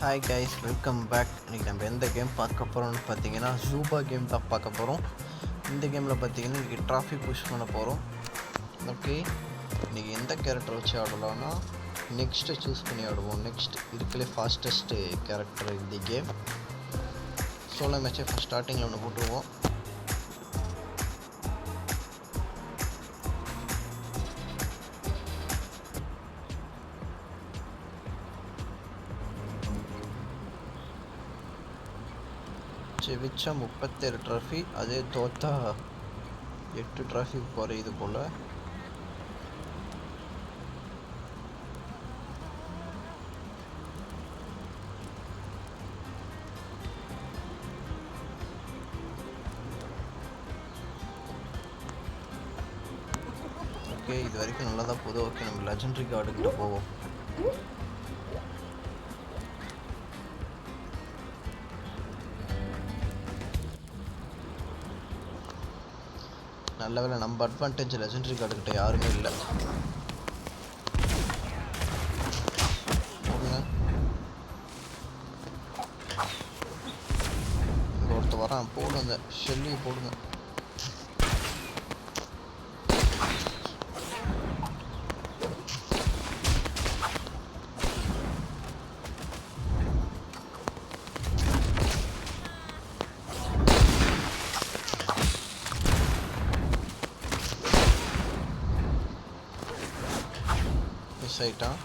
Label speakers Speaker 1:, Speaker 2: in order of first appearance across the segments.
Speaker 1: Hi guys, welcome back. இன்றைக்கி நம்ம எந்த கேம் பார்க்க போகிறோம்னு பார்த்தீங்கன்னா ஜூபா கேம் தான் பார்க்க போகிறோம். இந்த கேமில் பார்த்தீங்கன்னா இன்றைக்கி ட்ராஃபி புஷ் பண்ண போகிறோம். ஓகே, இன்றைக்கி எந்த கேரக்டர் வச்சு ஆடலாம்னா நெக்ஸ்ட்டு சூஸ் பண்ணி ஆடுவோம். நெக்ஸ்ட் இருக்கலே ஃபாஸ்டஸ்ட்டு கேரக்டர் இந்த கேம். சோலோ மேட்சை ஃபஸ்ட் ஸ்டார்டிங்கில் ஒன்று போட்டுருவோம். ஜெயிச்சா 37 ட்ராஃபி, அதே தோத்தா 8 ட்ராஃபி குறையுது போல். ஓகே, இது வரைக்கும் நல்லா தான் போதும். ஓகே, நம்ம லெஜெண்டரி கார்டுக்கிட்ட போவோம். நல்ல வேலை நம்ம அட்வான்டேஜ் லெஜெண்டரி கார்டுக்கிட்ட யாருமே இல்லை. போடுங்க, இங்கே ஒருத்தர் வரான். போடுங்க, ஷெல்லி போடுங்க. மிஸ் ஆகிட்டான்.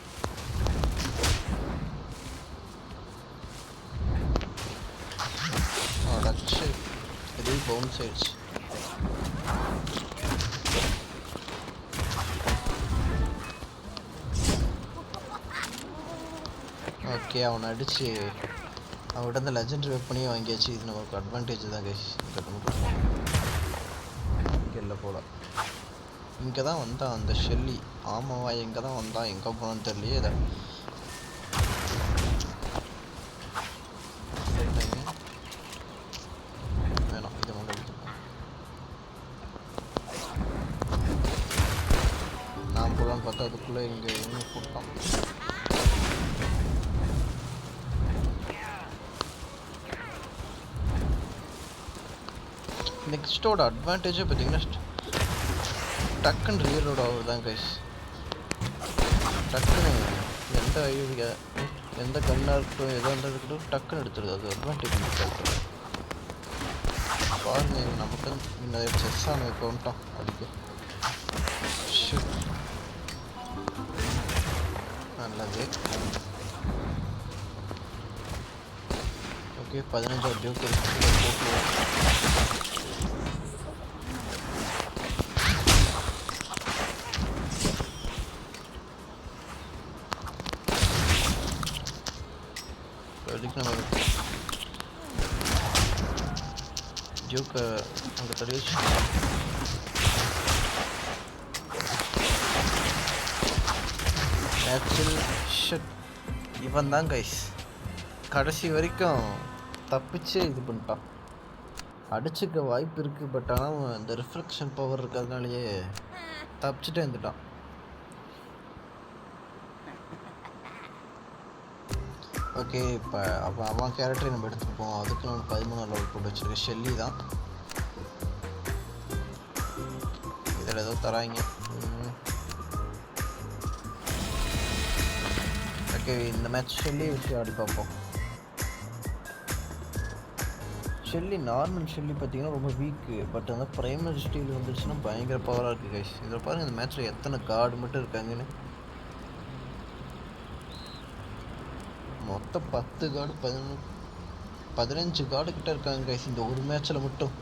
Speaker 1: அடச்சு, இது பவுன்ஸ் ஆயிடுச்சு. ஓகே, அவனை அடித்து அவன்கிட்ட அந்த லெஜெண்டரி வெப்பனையும் வாங்கியாச்சு. இது நமக்கு அட்வான்டேஜ் தான் கைஸ். இங்கே இல்லை போல. இங்கே தான் வந்தான் அந்த ஷெல்லி. ஆமாவா, எங்கே தான் வந்தான், எங்கே போனான்னு தெரியலையே. இதை வேணாம், இதை மட்டும் எடுத்துப்போம். நான் போகலான்னு பார்த்தா அதுக்குள்ளே இங்கே இன்னும் கூட்டம். நெக்ஸ்ட்டோட அட்வான்டேஜே பார்த்தீங்கன்னா டக்குன்னு ரீலோட் ஆகுது தான் கைஸ். டக்குன்னு எந்த கன்னாக இருக்கட்டும் எதாக இருந்தால் இருக்கட்டும் டக்குன்னு எடுத்துருது. அது அட்வான்டேஜ் இருக்குது. பாருங்க, நமக்கு நிறைய செஸ் ஆன இப்போ வந்துட்டோம் அதுக்கு. நல்லது. ஓகே, 15 டியூக்கு போட்டுருவோம். நம்ம டியூக்கு அங்கே தெரிவிச்சு நேச்சுரல் ஷட். இவன் தான் கைஸ் கடைசி வரைக்கும் தப்பிச்சு இது பண்ணிட்டான். அடிச்சுக்க வாய்ப்பு இருக்குது, பட் ஆனால் இந்த ரிஃப்ளெக்ஷன் பவர் இருக்கிறதுனாலேயே தப்பிச்சுட்டே இருந்துட்டான். ஓகே, இப்போ அவன் கேரக்டரை நம்ம எடுத்துப்போம். அதுக்கு நம்ம 13 லெவல் போட்டு வச்சுருக்கேன். ஷெல்லி தான். இதில் ஏதோ தராங்க. ஓகே, இந்த மேட்ச் ஷெல்லி வச்சு ஆடி பார்ப்போம். ஷெல்லி நார்மல் ஷெல்லி பார்த்தீங்கன்னா ரொம்ப வீக்கு, பட் அந்த ப்ரைமரி ஸ்டீல் வந்துடுச்சுன்னா பயங்கர பவராக இருக்குது கைஸ். இதில் பாருங்கள் இந்த மேட்ச்சில் எத்தனை கார்டு மட்டும் இருக்காங்கன்னு. மொத்தம் 10 கார்டு 15 கார்டு கிட்ட இருக்காங்க கைஸ். இந்த ஒரு மேட்ச்சில் மட்டும்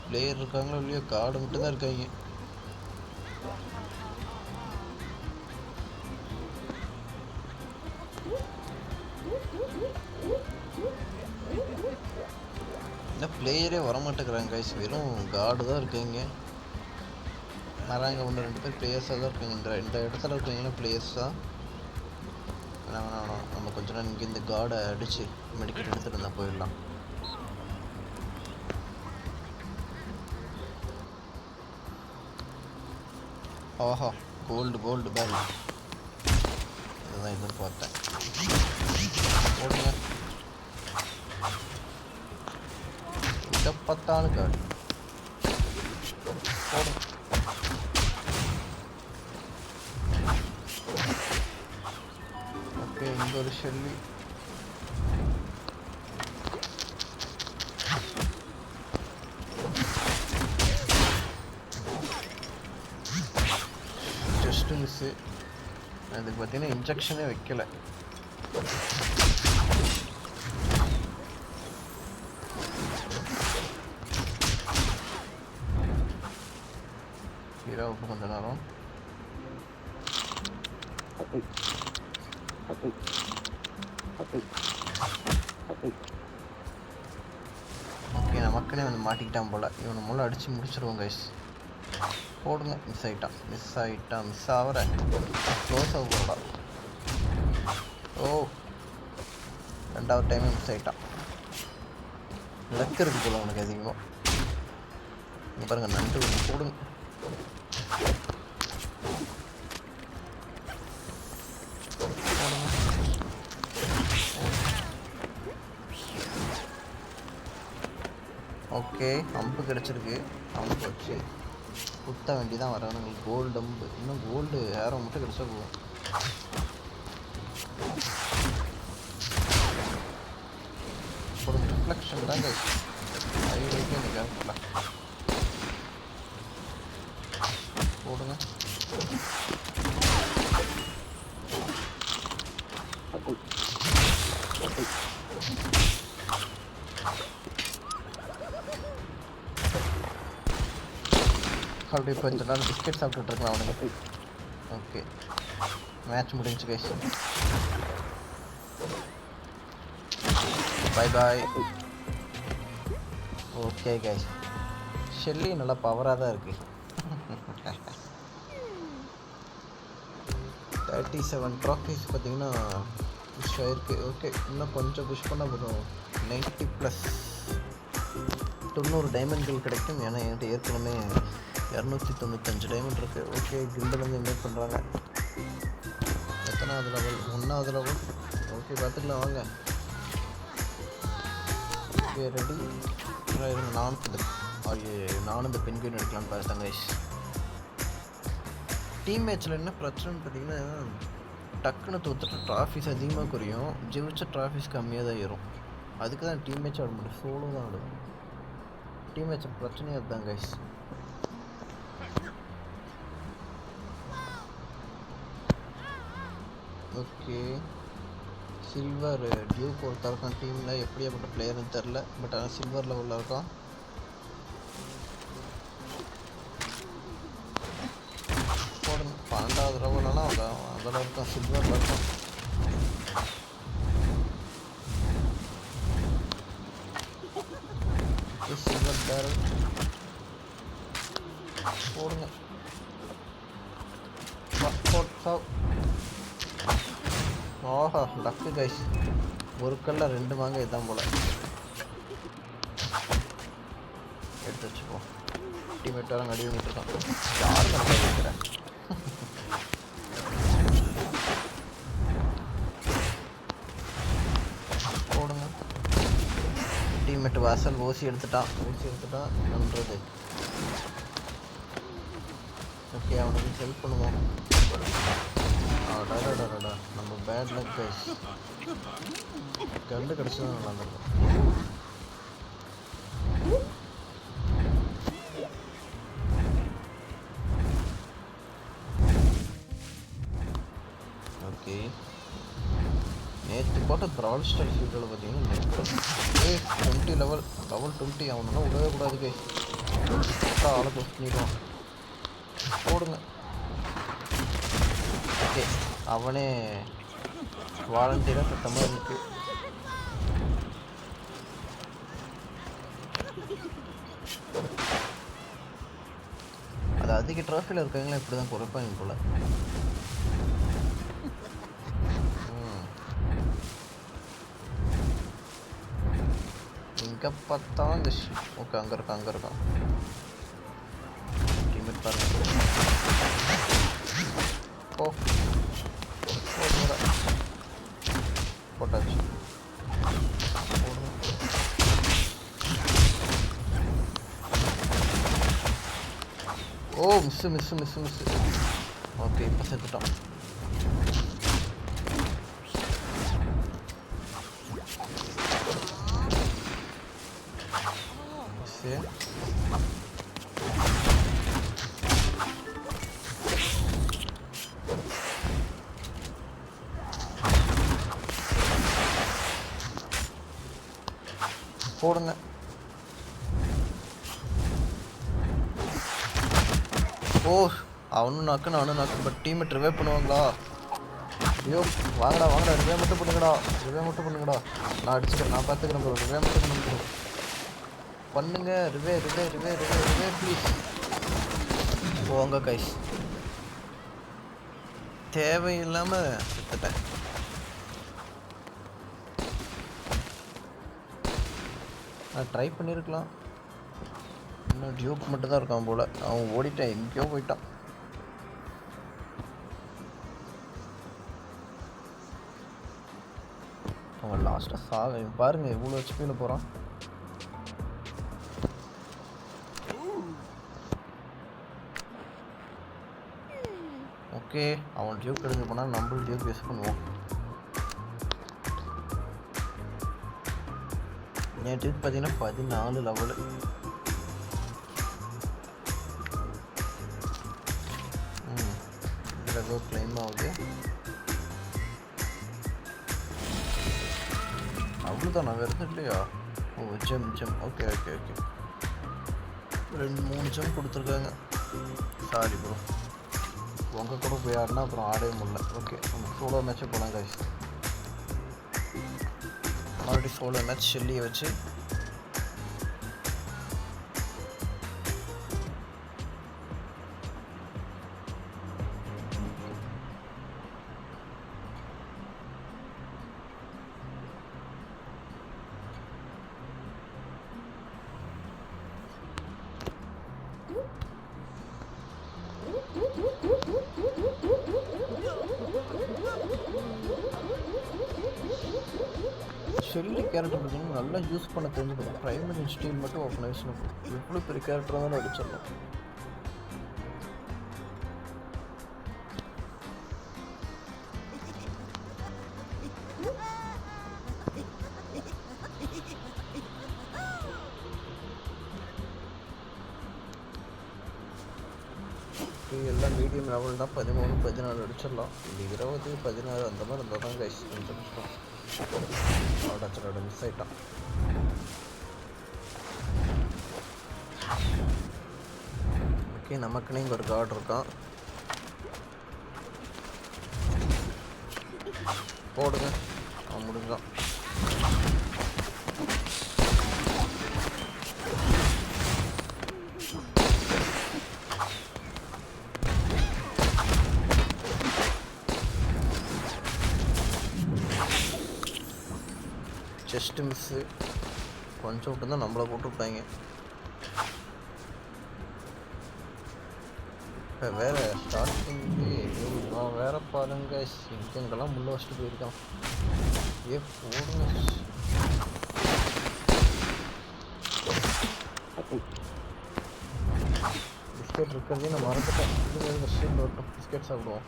Speaker 1: பிளேயர் இருக்காங்களோ இல்லையோ, கார்டு மட்டும் தான் இருக்காங்க. இந்த பிளேயரே வரமாட்டேங்கிறாங்க கைஸ், வெறும் கார்டு தான் இருக்காங்க. வராங்க 1-2 பேர் பிளேயர்ஸாக தான் இருக்காங்க. இந்த இடத்துல இருக்காங்கன்னா பிளேயர்ஸ் தான். வேணாம், நம்ம கொஞ்ச நேரம் இங்கே இந்த கார்டை அடித்து மெடிக்கெட் எடுத்துகிட்டு இருந்தால் போயிடலாம். ஆஹா, கோல்டு பேல். இதுதான் எதிர்பார்த்தேன். போடுங்க. பத்தானு கார்டு போடும். ஓகே, இங்கே ஒரு ஷெல்லி. Just miss. அதுக்கு பார்த்தீங்கன்னா இன்ஜெக்ஷனே வைக்கல. ஹீரோவுக்கு கொஞ்ச நேரம். ஓகே, நமக்குனே வந்து மாட்டிக்கிட்டான் போல. இவனை மூலம் அடித்து முடிச்சிருவோம் கைஸ். போடுங்க. மிஸ் ஆகிட்டான். மிஸ் ஆகிற க்ளோஸ் ஆக போடா. ஓ, ரெண்டாவது டைமே மிஸ் ஆகிட்டான். லக் இருக்கு போல உனக்கு அதிகமாக. இங்கே பாருங்கள், நண்டு ஒன்று போடுங்க. ஓகே, அம்பு கிடச்சிருக்கு. அம்பு வச்சு குத்த வேண்டி தான் வரணும். கோல்டு அம்பு. இன்னும் கோல்டு ஏரோ மட்டும் கிடச்சா போகும். ஒரு ரிஃப்ளெக்ஷன் தான் ஐடிக்கு எனக்கு போடுங்க. அப்படி இப்போ இந்த நாள் பிஸ்கெட் சாப்பிட்டுட்டு இருக்கலாம் அவனுக்கு. ஓகே, மேட்ச் முடிஞ்சு guys. Bye bye. Okay guys, Shelley நல்லா பவராக தான் இருக்குது. 37 ட்ராஃபீஸ் பார்த்தீங்கன்னா புஷ் ஆகிருக்கு. ஓகே, இன்னும் கொஞ்சம் புஷ் பண்ணால் போதும். 90+ 90 டைமண்ட்கள் கிடைக்கும். ஏன்னா என்கிட்ட ஏற்கனவே 295 டைமண்ட் இருக்குது. ஓகே, கிண்டலேருந்து இன்வைட் பண்ணுறாங்க. எத்தனாவது லெவல்? 1வது லெவல். ஓகே, பார்த்துக்கலாம் வாங்க. Okay, ready. நானும் இந்த பென்குயின் எடுக்கலான்னு பார்த்தேன் கைஸ். டீம் மேட்ச்சில் என்ன பிரச்சனைன்னு பார்த்தீங்கன்னா, டக்குன்னு தோத்துட்டு ட்ராஃபிஸ் அதிகமாக குறையும், ஜெயிச்ச ட்ராஃபிஸ் கம்மியாக தான் ஏறும். அதுக்கு தான் டீம் மேட்ச் ஆட முடியும். சோலோ தான் ஆடுவேன். டீம் மேட்ச் பிரச்சனையாக அதுதான் கைஸ். ஓகே, சில்வர் டியூக் ஒருத்தர் இருக்கான் டீமில். எப்படியாப்பட்ட பிளேயர்னு தெரில, பட் ஆனால் சில்வர் லெவலில் இருக்கான். போடுங்க. 12வது லெவலெல்லாம் அதில் இருக்கான், சில்வரில் இருக்கான். சில்வர் பேரல் போடுங்க. ஆஹா, லக்கு கைஸ். ஒரு கல்ல 2 மாங்க இதான் போல. எடுத்து வச்சுப்போம். டீமேட் வர அடி பண்ணிட்டு இருக்கான். யார் கரெக்டாக வைக்கிறேன். போடுங்க. டீமேட் வாசல் ஊசி எடுத்துட்டான். பண்ணுறது. ஓகே, அவனுக்கு ஹெல்ப் பண்ணுவோம். அடாடாடாடா, நம்ம பேட் லக் கைஸ். கண்டு கிடச்சது நல்லா இருக்கும். ஓகே, நேற்று போட்ட ப்ரால் ஸ்டார் ஃபீல்டில் பார்த்தீங்கன்னா 20 லெவல் 20 அவனெல்லாம் விடவே கூடாது கைஸ். ஆளை போஸ்ட் பண்ணிடுவான். போடுங்க. ஓகே, அவனே வாலண்டியராக சுத்தமாக இருக்கு. அது அதிக ட்ராஃபியில் இருக்காங்களா இப்படி தான் குறைப்பாங்க போல். இங்கே பார்த்தா இந்த ஓகே, அங்கே இருக்கான். டீமேட் பாருங்க. ஓ, போட்டாச்சு. ஓ மிஸ். ஓகே இப்போ செத்துட்டோம். மிஸ்ஸு. போடுங்க. ஓ அவனும் நாக்கு நானும் நாக்கு. பட் டீமை ரிவைவ் பண்ணுவாங்களா? ஐயோ வாங்கடா ரிவைவ் மட்டும் பண்ணுங்கடா. நான் அடிச்சுக்கிறேன், நான் பார்த்துக்கிறேன் ப்ரோ. ரிவைவ் மட்டும் பண்ணுங்க. Revive please. போங்க கைஸ். தேவையில்லாமல் செத்துட்டேன். நான் ட்ரை பண்ணியிருக்கலாம். இன்னும் டியூப் மட்டும் தான் இருக்கான் போல். அவன் ஓடிட்டான், எங்கேயோ போயிட்டான். அவன் லாஸ்ட்டாக சாக பாருங்க, இவ்வளோ ஹெச்பியில் போகிறான். ஓகே அவன் டியூப் எடுக்க போனால் நம்மளும் டியூப் யூஸ் பண்ணுவோம். என் டியூப் பார்த்தீங்கன்னா 14 லெவலு. ஏதோ கிளைம் ஆகுது. அவ்வளோதான், நான் வேறு இல்லையா? ஓ ஜெம். ஓகே 2-3 ஜெம் கொடுத்துருக்காங்க. சாரி ப்ரோ, உங்கள் கூட போய் ஆடினா அப்புறம் ஆடவே முடியல. ஓகே நம்ம சோலோ மேட்சே போகலாம் கைஸ். மறுபடியும் சோலோ மேட்ச் ஷெல்லியை வச்சு ஷெல்லி கேரக்டர் பார்த்தீங்கன்னா நல்லா யூஸ் பண்ண தெரிஞ்சுக்கணும். ப்ரைமரி ஸ்டீல் மட்டும் ஓப்பன் ஆகிடுச்சுன்னா எவ்வளோ பெரிய கேரக்டராக இருந்தாலும் அடிச்சிடலாம். எல்லாம் மீடியம் லெவல் தான். 13-14 அடிச்சிடலாம். இந்த 20-16 அந்த மாதிரி இருந்தால் தான் கைஸ் கொஞ்சம் கஷ்டம். அடிச்சிட மிஸ் ஆகிட்டான். ஓகே நமக்குன்னு இங்கே ஒரு கார்டு இருக்கான். போடுங்க, அவன் முடிஞ்சான். Just miss. கொஞ்சம் விட்டு தான் நம்மளை போட்டுவிட்டாங்க. இப்போ வேறு ஸ்டார்டிங்கு வேறு பாருங்க, எங்கெங்கெல்லாம் முள்ள வச்சுட்டு போயிருக்கான். போடுங்க. பிஸ்கெட் இருக்கிறதே நான் மறந்துட்டேன். இது வரட்டும், பிஸ்கெட் சாப்பிடுவோம்.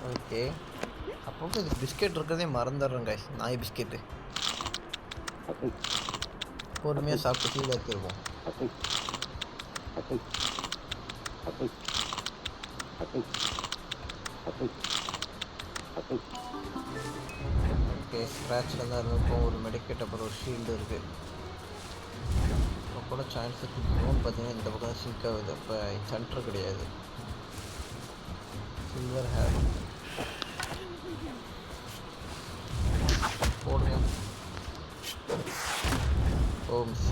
Speaker 1: ஓகே அப்போ இது பிஸ்கெட் இருக்கிறதே மறந்துடுறேன் கைஸ். நாய் பிஸ்கெட்டு பொறுமையாக சாப்பிட்டு ஃபீல் ஆக்கிடுவோம். ஓகே ஸ்க்ராட்சில் தான் இருந்திருக்கும். ஒரு மெடிக்கெட் அப்புறம் ஒரு ஷீல்டு இருக்குது. இப்போ கூட சான்ஸ் இருக்குன்னு பார்த்தீங்கன்னா இந்த பக்கம் சிங்க் ஆகுது. அப்போ சென்டர் கிடையாது. சில்வர் ஹேர் போடுங்க. Oh miss.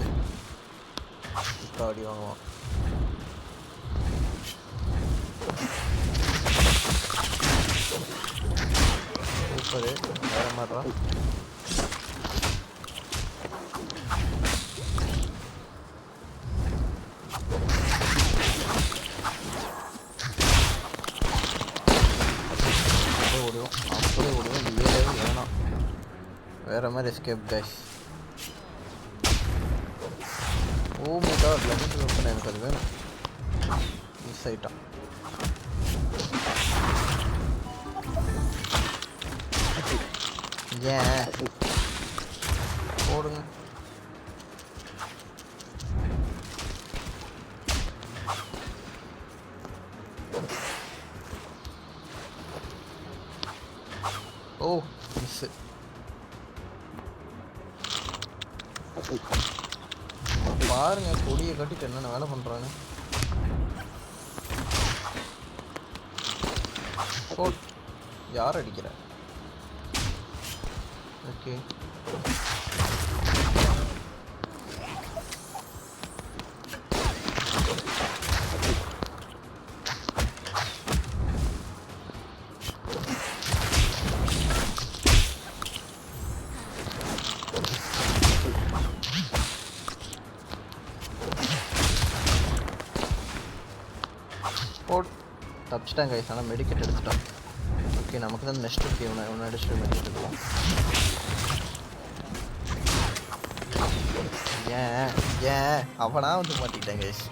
Speaker 1: இப்போ அடி வாங்குவான். சூப்பரு, வேற மாதிரிதான். வேறு மாதிரி escape guys. Oh my god, legend weapon எனக்கு அது வேணும். மிஸ் ஆகிட்டான். ஏன் போடுங்க. Oh miss. பாருங்க கொடியை கட்டிட்டு என்னென்ன வேலை பண்ணுறாங்க. ஓ யார் அடிக்கிற? ஓகே போட் தப்பிச்சிட்டாங்க கைஸ். ஆனால் மெடிக்கெட் எடுத்துட்டான். ஓகே நமக்கு தான் நெக்ஸ்ட் இருக்கு. இவனை அடிச்சுட்டு மெடிக்கெட் எடுக்கலாம். ஏன் ஏன் அவனா வந்து மாட்டிக்கிட்டேன் கைஸ்.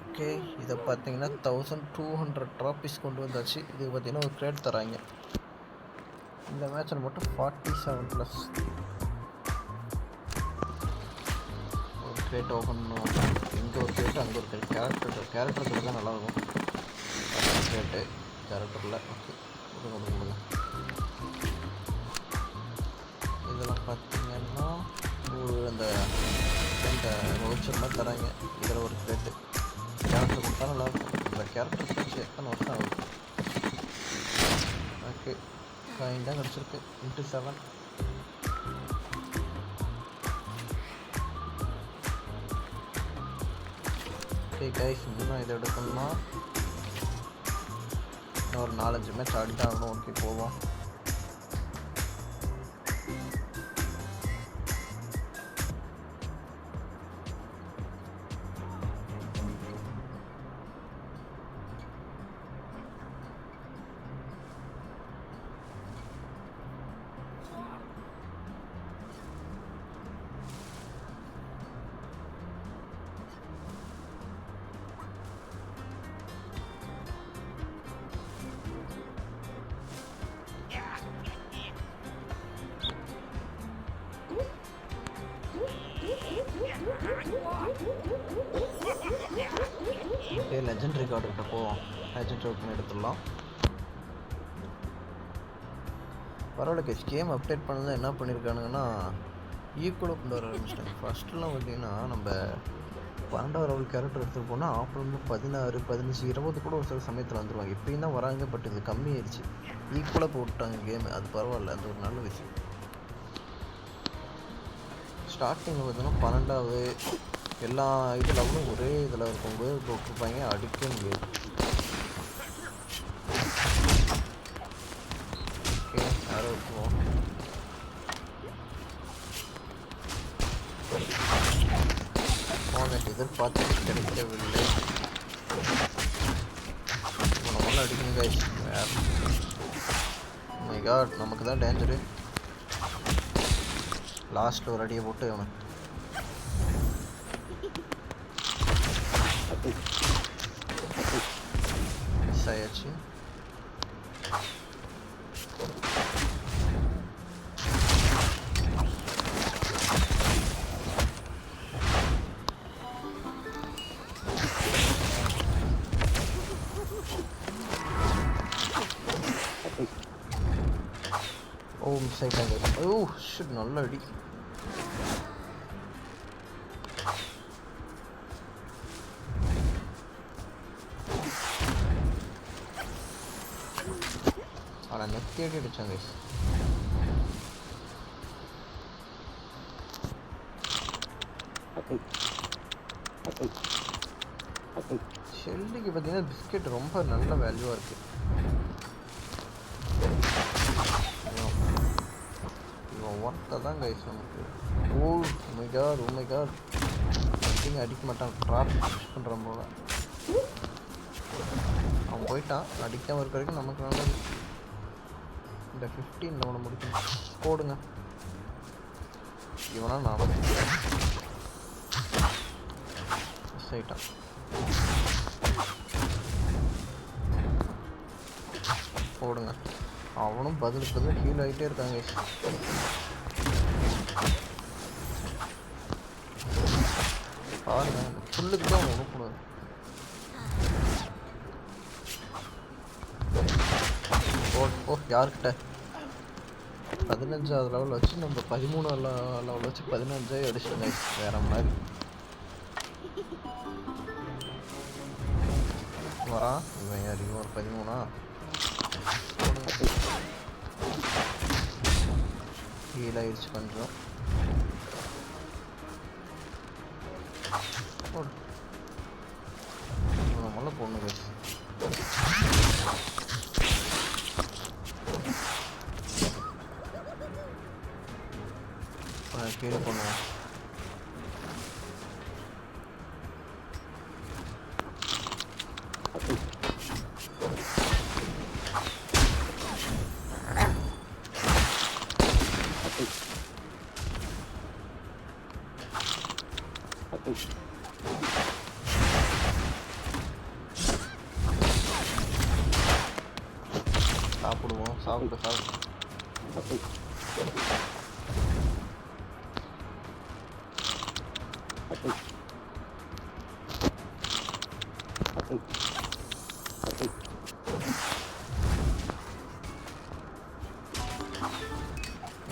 Speaker 1: ஓகே இதை பார்த்தீங்கன்னா 1200 ட்ராபிஸ் கொண்டு வந்தாச்சு. இது பார்த்தீங்கன்னா ஒரு கிரேட் தராங்க. இந்த மேட்சில் மட்டும் 47+. ஒரு கிரேட் ஓப்பன் பண்ணுவோம். இங்கே ஒரு கிரேட்டு அங்கே ஒரு கிரேட். கேரக்டர் தான் நல்லாயிருக்கும். கிரேட்டு கேரக்டரில் ஓகே கொடுங்க. இதெல்லாம் பார்த்தீங்கன்னா அந்த வவுச்சர் மாதிரி தராங்க. இதில் ஒரு கிரேட்டு கேரக்டர் கொடுத்தா நல்லாயிருக்கும். இந்த கேரக்டர் வச்சு எத்தனை வருஷம் ஆகுது. ஓகே காயின் தான் கிடச்சிருக்கு. ×7. ஓகே கைஸ், இன்னும் இதை எடுக்கணும்னா இன்னும் ஒரு 4-5 மேட்ச் ஆடிட்டாகணும். ஓகே போவோம். ஓகே லெஜெண்டரி கார்டு கிட்ட போவோம். லெஜெண்டரி ஓப்பன் எடுத்துடலாம். பரவாயில்ல கைஸ், கேம் அப்டேட் பண்ணது என்ன பண்ணியிருக்கானுங்கன்னா ஈக்குவலாக கொண்டு வர ஆரம்பிச்சிட்டாங்க. ஃபஸ்ட்டுலாம் பார்த்தீங்கன்னா நம்ம 12வது லெவல் கேரக்டர் எடுத்துகிட்டு போனால் ஆஃப்டர் 16, 15, 20 கூட ஒரு சில சமயத்தில் வந்துடுவாங்க. இப்போயும் தான் வராங்க. பட் இது கம்மியாயிடுச்சு. ஈக்குவலாக போட்டாங்க கேமு. அது பரவாயில்ல, அது ஒரு நல்ல விஷயம். ஸ்டார்டிங்கில் பார்த்தீங்கன்னா 12வது எல்லா இது லெவலும் ஒரே இதில் இருக்கும்போது போட்டிருப்பாங்க. அடிக்க முடியாது. ஓகே யாரோ இருக்குவோம். போன எதிர்பார்த்து கிடைக்கவில்லை. நம்மளால அடிக்கணும் கைஸ். மை காட், நமக்கு தான் டேஞ்சரு. லாஸ்ட்டில் ஒரு அடியை போட்டு அவனை மிஸ் ஆயாச்சு. ஓ மிஸ் ஆகிட்டாங்க. ஓ ஷிட், நல்ல அடி. ஆனால் நெத்தி அடி அடித்தாங்க. ஷெல்லிக்கு பார்த்தீங்கன்னா பிஸ்கெட் ரொம்ப நல்ல வேல்யூவாக இருக்குது. இவன் ஒர்த்தாக தான் கைஸ் நமக்கு. ஓ மை காட் அடிக்க மாட்டான். ட்ராப் புஷ் பண்ணுறான் போல. அவன் போயிட்டான். அடிக்காமல் இருக்க வரைக்கும் நமக்கு நல்லது. இந்த 15 அவனை முடிக்கணும். போடுங்க. இவனா நானும் மிஸ் ஆகிட்டான். போடுங்க. அவனும் பதிலுக்கு ஹீல் ஆகிட்டே இருக்காங்க. பாருங்க இந்த புல்லுக்கு தான் அவன் உணக்கூடாது. ஓ யார்கிட்ட 15வது லெவல் வச்சு நம்ம 13 லெவல் வச்சு 15 அடிச்சிட்டோங்க. வேற மாதிரி வரான் இவன். யார் இவன்? ஒரு 13ஆ? ஹீல் ஆயிடுச்சு கொஞ்சம். நம்மள பொண்ணு பேசு. கீழே பண்ணுவோம். சாப்பிடுவோம். சாப்பிட்டு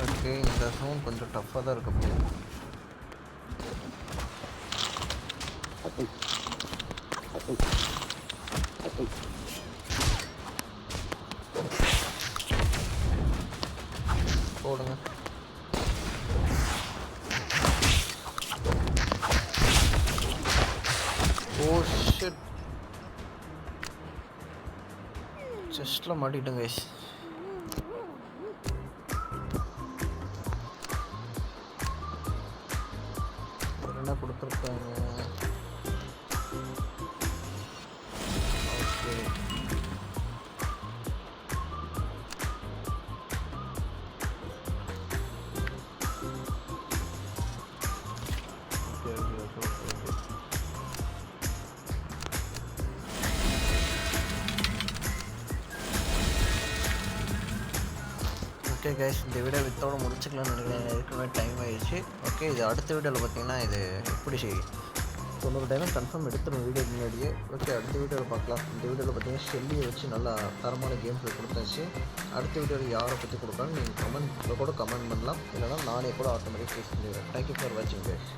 Speaker 1: ஓகே. இந்த சவுண்ட் கொஞ்சம் டஃப்பாக தான் இருக்க போகுது. போடுங்க. ஓ ஷிட், செஸ்ட்டில் மாட்டிட்டேன் கைஸ். என்ன கொடுத்துருக்காங்க? ஓகே கைஸ், இந்த வீடியோ வித்தோட முடிச்சுக்கலாம்னு நினைக்கிறேன். ஏற்கனவே டைம் ஆகிடுச்சு. ஓகே, இது அடுத்த வீடியோவில் பார்த்தீங்கன்னா இது எப்படி 90 டைம் கன்ஃபார்ம் எடுத்துடும் வீடியோ முன்னாடியே. ஓகே, அடுத்த வீடியோவில் பார்க்கலாம். இந்த வீடியோவில் பார்த்தீங்கன்னா ஷெல்லியை வச்சு நல்லா தரமான கேம் ப்ளே கொடுத்தாச்சு. அடுத்த வீடியோவில் யாரை பற்றி கொடுக்கலான்னு நீங்கள் கமெண்ட்டில் கூட கமெண்ட் பண்ணலாம். இல்லைனா நானே கூட ஆட்டோமேட்டிக் பேசி பண்ணிடுவேன். தேங்க்யூ ஃபார் வாட்சிங் கைஸ்.